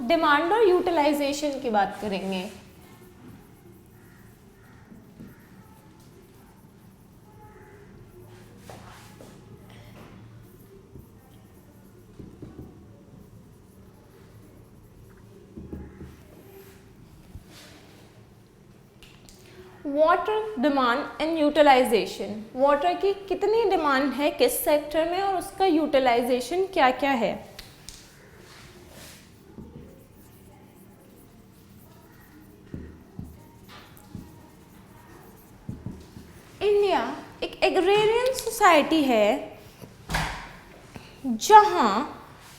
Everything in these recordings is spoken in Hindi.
डिमांड और यूटिलाइजेशन की बात करेंगे। Water demand and utilisation, water की कितनी डिमांड है किस सेक्टर में और उसका यूटिलाइजेशन क्या क्या है। इंडिया एक एग्रेरियन सोसाइटी है जहां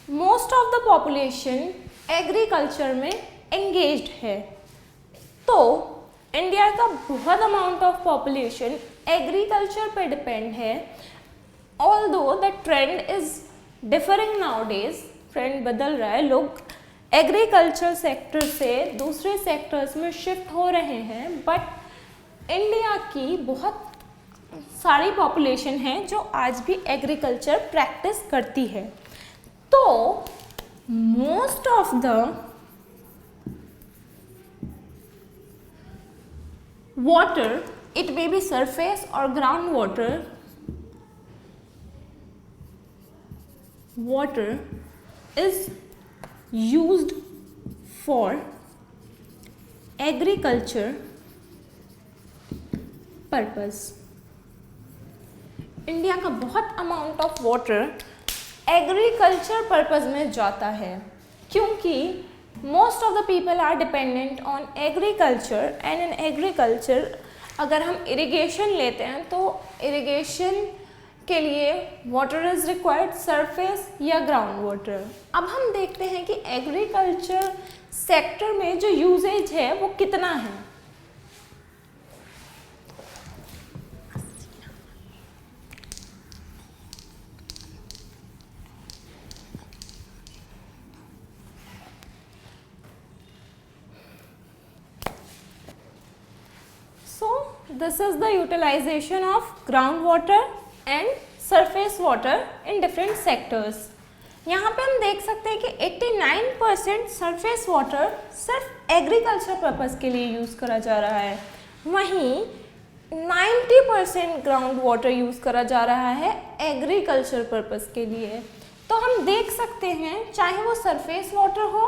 most of the population agriculture में एंगेज्ड है। तो इंडिया का बहुत अमाउंट ऑफ पॉपुलेशन एग्रीकल्चर पे डिपेंड है। Although the trend is differing nowadays, trend बदल रहा है, लोग एग्रीकल्चर सेक्टर से दूसरे सेक्टर्स में शिफ्ट हो रहे हैं, बट इंडिया की बहुत सारी पॉपुलेशन है जो आज भी एग्रीकल्चर प्रैक्टिस करती है। तो most of the water, it may be surface or groundwater, water is used for agriculture purpose। India का बहुत amount of water agriculture purpose में जाता है, क्योंकि most of the people are dependent on agriculture and in agriculture अगर हम इरिगेशन लेते हैं तो इरिगेशन के लिए वाटर इज़ रिक्वायर्ड सरफेस या ग्राउंड वाटर। अब हम देखते हैं कि एग्रीकल्चर सेक्टर में जो यूजेज है वो कितना है। This is the utilization of groundwater and surface water in different sectors। यहाँ पे हम देख सकते हैं कि 89% सरफेस वाटर सिर्फ एग्रीकल्चर पर्पस के लिए यूज़ करा जा रहा है, वहीं 90% ग्राउंड वाटर यूज़ करा जा रहा है एग्रीकल्चर पर्पस के लिए। तो हम देख सकते हैं चाहे वो सरफेस वाटर हो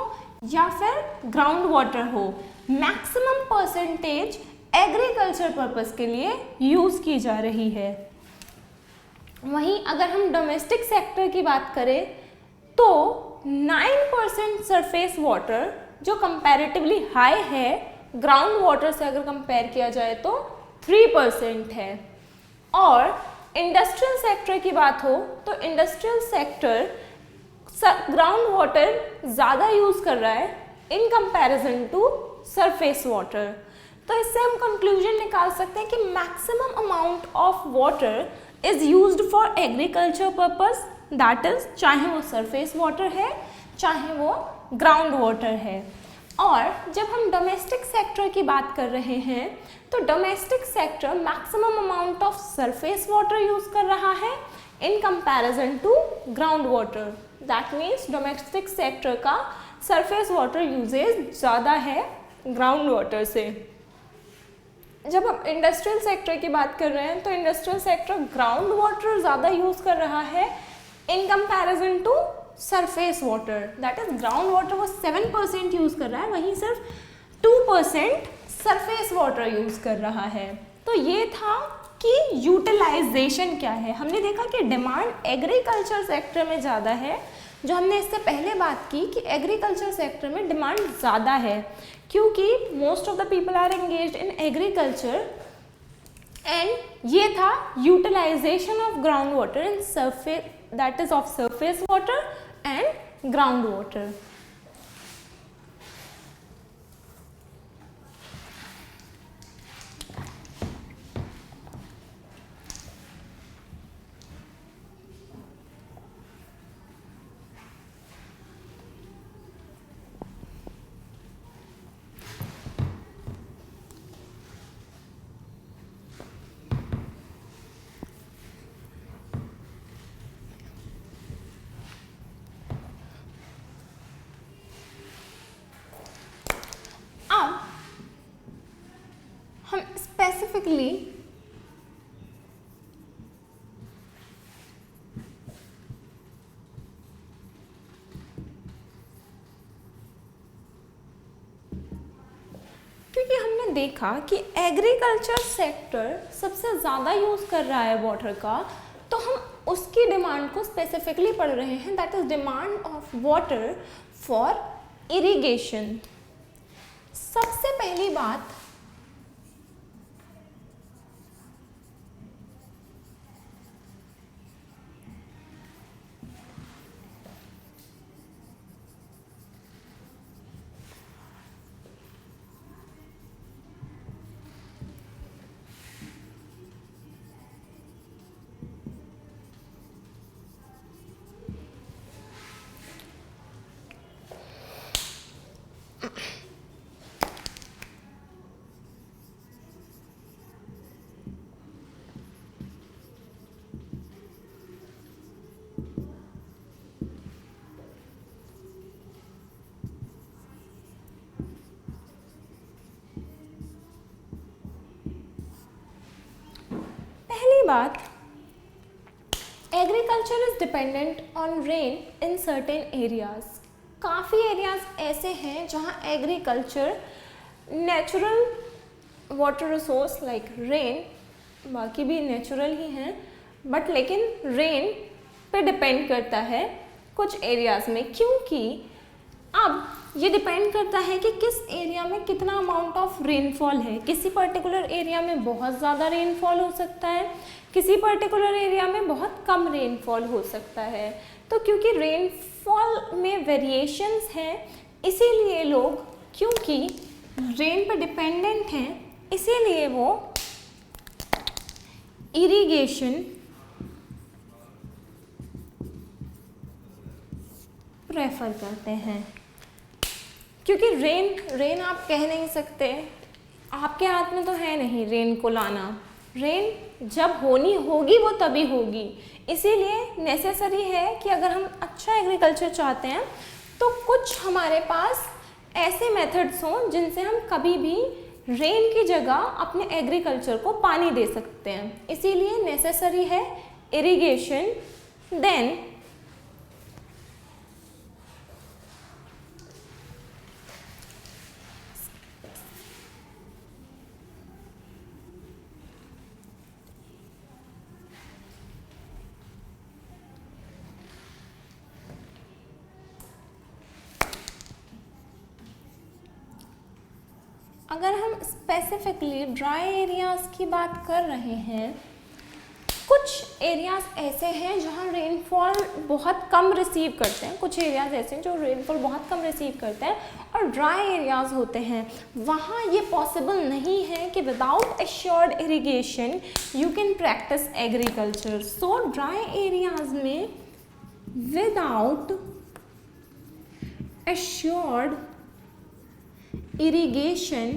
या फिर ग्राउंड वाटर हो, मैक्सिमम परसेंटेज एग्रीकल्चर पर्पस के लिए यूज़ की जा रही है। वहीं अगर हम डोमेस्टिक सेक्टर की बात करें तो 9% सरफेस वाटर जो कंपैरेटिवली हाई है ग्राउंड वाटर से अगर कंपेयर किया जाए तो 3% है। और इंडस्ट्रियल सेक्टर की बात हो तो इंडस्ट्रियल सेक्टर ग्राउंड वाटर ज़्यादा यूज़ कर रहा है in comparison to surface water. तो इससे हम कंक्लूजन निकाल सकते हैं कि maximum amount of water is used for agriculture purpose, that is चाहे वो सरफेस वाटर है चाहे वो ग्राउंड वाटर है। और जब हम डोमेस्टिक सेक्टर की बात कर रहे हैं तो domestic sector maximum amount of surface water use कर रहा है in comparison to ground water. That means domestic sector का सरफेस वाटर यूजेज ज़्यादा है ग्राउंड वाटर से। जब हम इंडस्ट्रियल सेक्टर की बात कर रहे हैं तो इंडस्ट्रियल सेक्टर ग्राउंड वाटर ज़्यादा यूज़ कर रहा है in comparison to surface water, that is ground water वो 7% यूज़ कर रहा है, वहीं सिर्फ 2% सरफेस वाटर यूज़ कर रहा है। तो ये था कि यूटिलाइजेशन क्या है। हमने देखा कि डिमांड एग्रीकल्चर सेक्टर में ज़्यादा है, जो हमने इससे पहले बात की कि एग्रीकल्चर सेक्टर में डिमांड ज़्यादा है क्योंकि most of the people are engaged in agriculture. And ये था utilisation of ground water in surface, that is of surface water and ground water. specifically क्योंकि हमने देखा कि एग्रीकल्चर सेक्टर सबसे ज़्यादा यूज़ कर रहा है वाटर का, तो हम उसकी डिमांड को स्पेसिफिकली पढ़ रहे हैं, that is demand of water for irrigation. सबसे पहली बात, बात, agriculture is dependent on rain in certain areas. काफ़ी एरियाज ऐसे हैं जहाँ agriculture natural water resource like rain, बाकी भी नेचुरल ही हैं, बट लेकिन रेन पे डिपेंड करता है कुछ एरियाज में, क्योंकि अब ये डिपेंड करता है कि किस एरिया में कितना अमाउंट ऑफ रेनफॉल है। किसी पर्टिकुलर एरिया में बहुत ज़्यादा रेनफॉल हो सकता है, किसी पर्टिकुलर एरिया में बहुत कम रेनफॉल हो सकता है। तो क्योंकि रेनफॉल में वेरिएशंस हैं, इसीलिए लोग, क्योंकि रेन पर डिपेंडेंट हैं, इसीलिए वो इरिगेशन प्रेफर करते हैं। क्योंकि रेन आप कह नहीं सकते, आपके हाथ में तो है नहीं रेन को लाना। रेन जब होनी होगी वो तभी होगी, इसीलिए नेसेसरी है कि अगर हम अच्छा एग्रीकल्चर चाहते हैं तो कुछ हमारे पास ऐसे मेथड्स हों जिनसे हम कभी भी रेन की जगह अपने एग्रीकल्चर को पानी दे सकते हैं। इसीलिए नेसेसरी है इरिगेशन। देन अगर हम स्पेसिफिकली ड्राई एरियाज़ की बात कर रहे हैं, कुछ एरियाज़ ऐसे हैं जहाँ रेनफॉल बहुत कम रिसीव करते हैं, कुछ एरियाज़ ऐसे हैं जो रेनफॉल बहुत कम रिसीव करते हैं, और ड्राई एरियाज़ होते हैं वहाँ ये पॉसिबल नहीं है कि without assured irrigation you can practise agriculture. So dry areas में without assured irrigation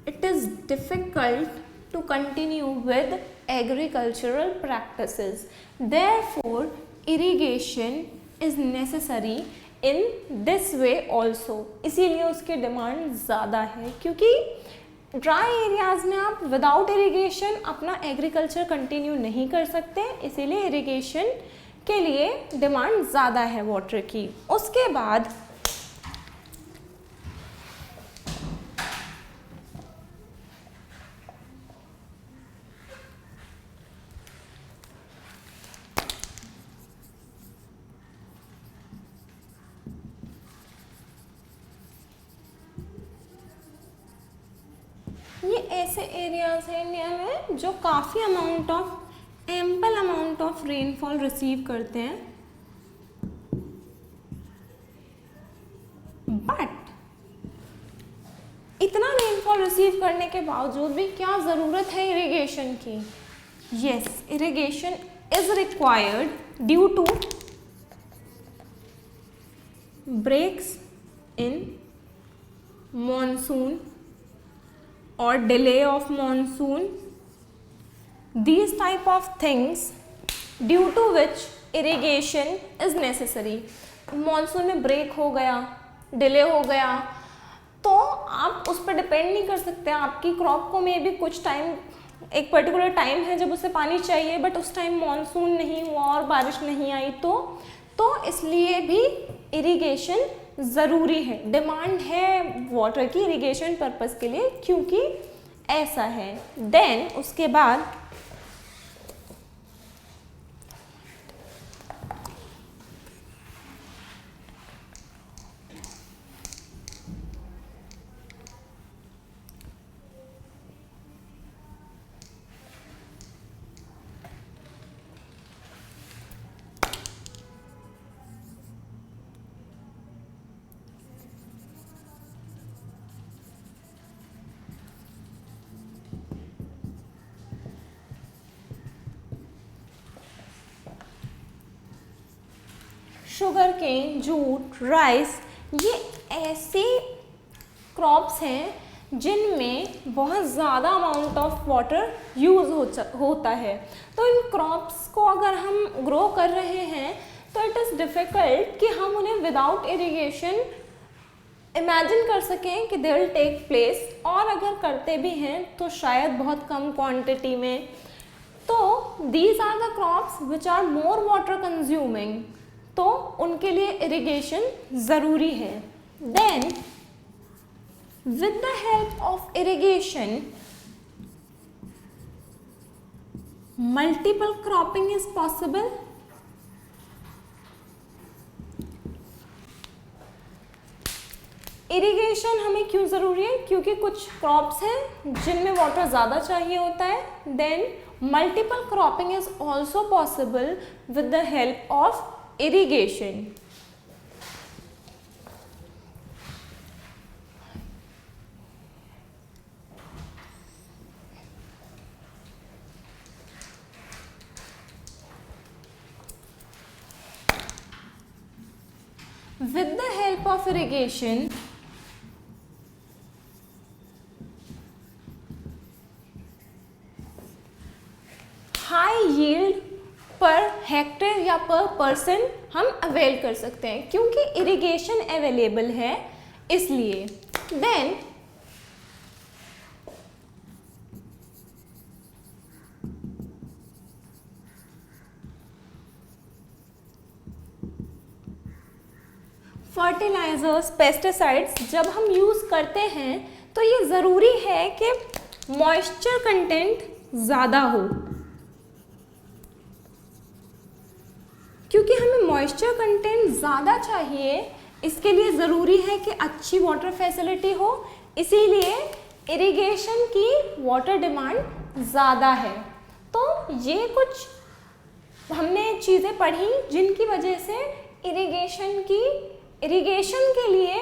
it is difficult to continue with agricultural practices. Therefore irrigation is necessary in this way also. इसीलिए उसकी डिमांड ज़्यादा है, क्योंकि ड्राई एरियाज़ में आप विदाउट इरिगेशन अपना एग्रीकल्चर कंटिन्यू नहीं कर सकते, इसीलिए इरिगेशन के लिए डिमांड ज़्यादा है वाटर की। उसके बाद ये ऐसे एरियाज हैं इंडिया में जो काफ़ी ample amount of rainfall receive करते हैं, बट इतना रेनफॉल रिसीव करने के बावजूद भी क्या ज़रूरत है इरिगेशन की? Yes, irrigation is required due to breaks in monsoon or delay of monsoon, these type of things due to which irrigation is necessary. Monsoon में ब्रेक हो गया, डिले हो गया, तो आप उस पर डिपेंड नहीं कर सकते। आपकी क्रॉप को मे भी कुछ टाइम, एक पर्टिकुलर टाइम है जब उसे पानी चाहिए, बट उस टाइम मॉनसून नहीं हुआ और बारिश नहीं आई, तो इसलिए भी इरिगेशन ज़रूरी है, डिमांड है वाटर की इरिगेशन पर्पस के लिए, क्योंकि ऐसा है। देन उसके बाद शुगर केन, जूट, राइस, ये ऐसे क्रॉप्स हैं जिनमें बहुत ज़्यादा अमाउंट ऑफ वाटर यूज़ होता है। तो इन क्रॉप्स को अगर हम ग्रो कर रहे हैं तो इट इज़ डिफ़िकल्ट कि हम उन्हें विदाउट इरिगेशन इमेजिन कर सकें कि दे विल टेक प्लेस, और अगर करते भी हैं तो शायद बहुत कम क्वांटिटी में। तो these are the crops which are more water consuming, तो उनके लिए इरिगेशन ज़रूरी है। Then with the help of irrigation multiple cropping is possible। इरिगेशन हमें क्यों ज़रूरी है? क्योंकि कुछ क्रॉप्स हैं जिनमें वाटर ज़्यादा चाहिए होता है। Then multiple cropping is also possible with the help of irrigation. With the help of irrigation, high yield per hectare या पर पर्सन हम अवेल कर सकते हैं, क्योंकि इरिगेशन अवेलेबल है इसलिए। देन फर्टिलाइजर्स, पेस्टिसाइड्स जब हम यूज़ करते हैं तो ये ज़रूरी है कि मॉइस्चर कंटेंट ज़्यादा हो, क्योंकि हमें मॉइस्चर कंटेंट ज़्यादा चाहिए। इसके लिए ज़रूरी है कि अच्छी वाटर फैसिलिटी हो, इसीलिए इरिगेशन की वाटर डिमांड ज़्यादा है। तो ये कुछ हमने चीज़ें पढ़ी जिनकी वजह से इरिगेशन के लिए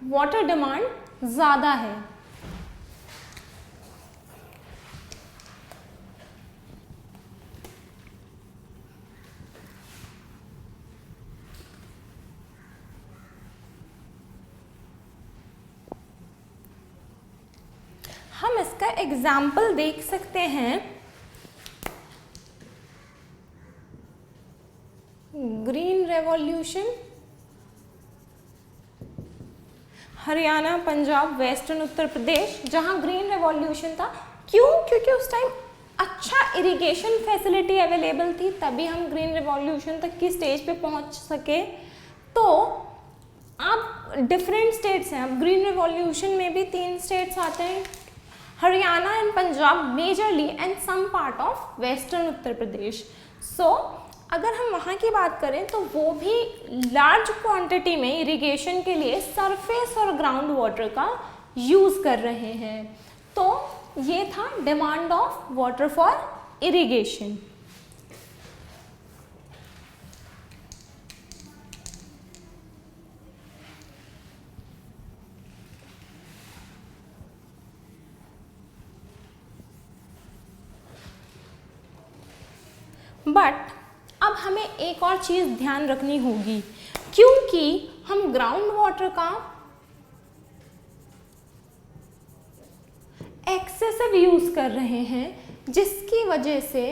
वाटर डिमांड ज़्यादा है। हम इसका एग्जाम्पल देख सकते हैं। Green revolution, Haryana, Punjab, western Uttar Pradesh, जहां ग्रीन रेवोल्यूशन था। क्यों? क्योंकि उस टाइम अच्छा इरिगेशन फैसिलिटी अवेलेबल थी, तभी हम ग्रीन रेवोल्यूशन तक की स्टेज पे पहुंच सके। तो अब डिफरेंट स्टेट्स हैं। अब ग्रीन रेवोल्यूशन में भी 3 स्टेट्स आते हैं, Haryana and Punjab majorly, and some part of western Uttar Pradesh. So अगर हम वहाँ की बात करें तो वो भी लार्ज क्वांटिटी में इरिगेशन के लिए सरफेस और ग्राउंड वाटर का यूज़ कर रहे हैं। तो ये था demand of water for irrigation. But अब हमें एक और चीज़ ध्यान रखनी होगी, क्योंकि हम ग्राउंड वाटर का एक्सेसिव यूज़ कर रहे हैं, जिसकी वजह से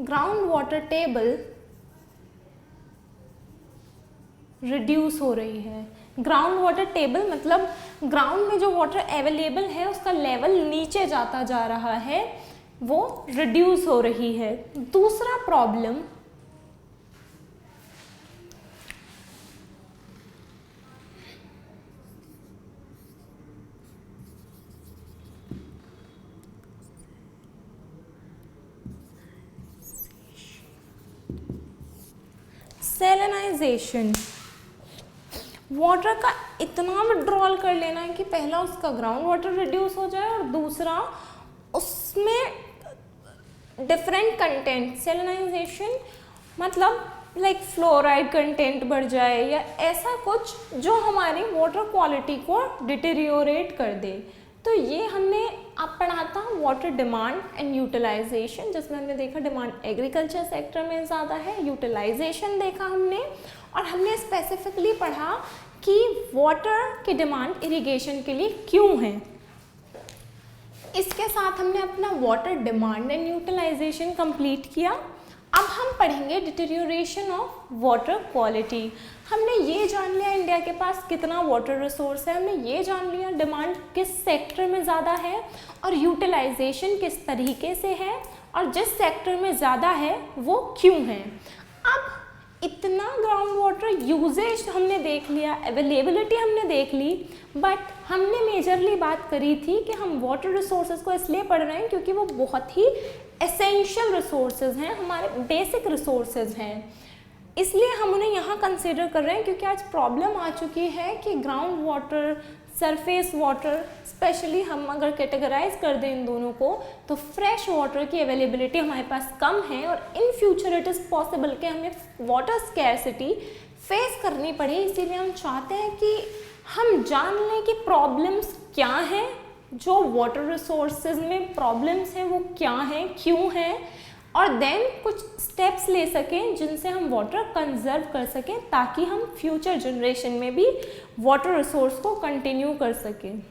ग्राउंड वाटर टेबल रिड्यूस हो रही है। ग्राउंड वाटर टेबल मतलब ग्राउंड में जो वाटर अवेलेबल है उसका लेवल नीचे जाता जा रहा है, वो रिड्यूस हो रही है। दूसरा प्रॉब्लम सैलिनाइजेशन। वाटर का इतना विड्रॉल कर लेना है कि पहला उसका ग्राउंड वाटर रिड्यूस हो जाए और दूसरा उसमें डिफरेंट कंटेंट, सैलिनाइजेशन मतलब लाइक फ्लोराइड कंटेंट बढ़ जाए या ऐसा कुछ जो हमारी वाटर क्वालिटी को डिटेरियोरेट कर दे। तो ये हमने आप पढ़ा था वाटर डिमांड एंड यूटिलाइजेशन, जिसमें हमने देखा डिमांड एग्रीकल्चर सेक्टर में ज़्यादा है, यूटिलाइजेशन देखा हमने, और हमने स्पेसिफिकली पढ़ा कि वाटर की डिमांड इरिगेशन के लिए क्यों है। इसके साथ हमने अपना water demand and utilisation complete किया। अब हम पढ़ेंगे डिटेरियोरेशन ऑफ वाटर क्वालिटी। हमने ये जान लिया इंडिया के पास कितना वाटर रिसोर्स है, हमने ये जान लिया डिमांड किस सेक्टर में ज़्यादा है और यूटिलाइजेशन किस तरीके से है, और जिस सेक्टर में ज़्यादा है वो क्यों है। अब इतना ग्राउंड वाटर यूजेज हमने देख लिया, अवेलेबिलिटी हमने देख ली, बट हमने मेजरली बात करी थी कि हम वाटर रिसोर्सेज को इसलिए पढ़ रहे हैं क्योंकि वो बहुत ही एसेंशियल रिसोर्सेज हैं, हमारे बेसिक रिसोर्सेज हैं, इसलिए हम उन्हें यहाँ कंसिडर कर रहे हैं। क्योंकि आज प्रॉब्लम आ चुकी है कि ground water, surface water, specially हम अगर कैटेगराइज कर दें इन दोनों को, तो फ्रेश वाटर की अवेलेबिलिटी हमारे पास कम है और in future it is possible कि हमें वाटर स्कैरसिटी फेस करनी पड़े। इसीलिए हम चाहते हैं कि हम जान लें कि प्रॉब्लम्स क्या हैं, जो वाटर रिसोर्सेज में प्रॉब्लम्स हैं वो क्या हैं, क्यों हैं, और देन कुछ स्टेप्स ले सकें जिनसे हम वाटर कंजर्व कर सकें, ताकि हम फ्यूचर जनरेशन में भी वाटर रिसोर्स को कंटिन्यू कर सकें।